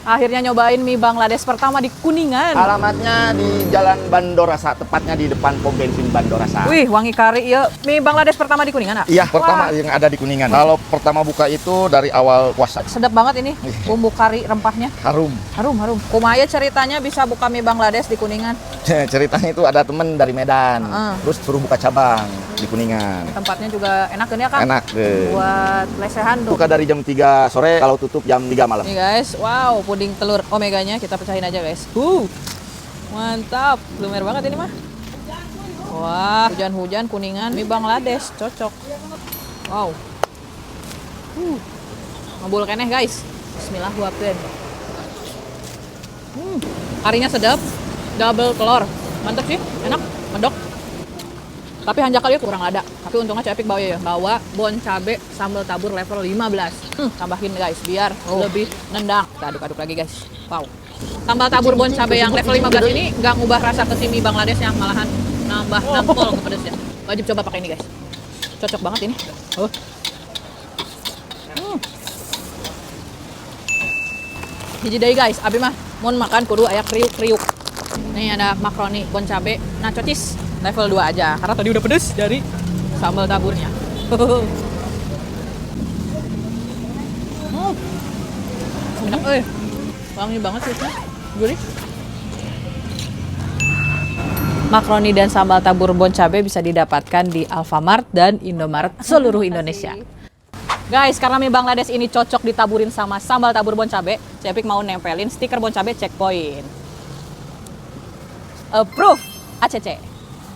Akhirnya nyobain mie Bangladesh pertama di Kuningan. Alamatnya di Jalan Bandorasa, tepatnya di depan pom bensin Bandorasa. Wih, wangi kari ya. Mie Bangladesh pertama di Kuningan, ah? Iya, pertama Wah, yang ada di Kuningan. Kalau pertama buka itu dari awal puasa. sedap banget ini. Bumbu kari rempahnya. Harum. Harum, harum. Kumaha ceritanya bisa buka mie Bangladesh di Kuningan? Ceritanya itu ada temen dari Medan, terus suruh buka cabang di Kuningan. Tempatnya juga enak kan ya, Kang? Enak deh. Buat lesehan tuh. Buka dari jam 3 sore, kalau tutup jam 3 malam. Nih guys, wow, puding telur omeganya kita pecahin aja guys. Mantap, lumer banget ini mah. Wah, hujan-hujan Kuningan, mie Bangladesh, cocok. Wow. Ngabul keneh guys. Bismillah buatkeun. Karinya sedap, double telur. Mantap sih, enak, medok. Tapi hanjak kali kurang ada. Tapi untungnya Cepik bawa ya. Bawa bon cabe sambal tabur level 15. Tambahin guys biar lebih nendang. Kita aduk-aduk lagi guys. Wow. Sambal tabur bon cabe yang level 15 ini nggak ngubah rasa ke si mie Bangladesh yang malahan nambah nampol ke pedasnya. Wajib coba pakai ini guys. Cocok banget ini. Hiji deui guys, abi mah mun makan kudu aya kriuk-kriuk. Nih ada makaroni bon cabe nacho cheese level 2 aja karena tadi udah pedes dari sambal taburnya. Enak wangi banget sih, gurih. Makaroni dan sambal tabur bon cabe bisa didapatkan di Alfamart dan Indomaret seluruh Indonesia. Guys, karena mie Bangladesh ini cocok ditaburin sama sambal tabur bon cabe, Cepik mau nempelin stiker bon cabe checkpoint. Approve ACC.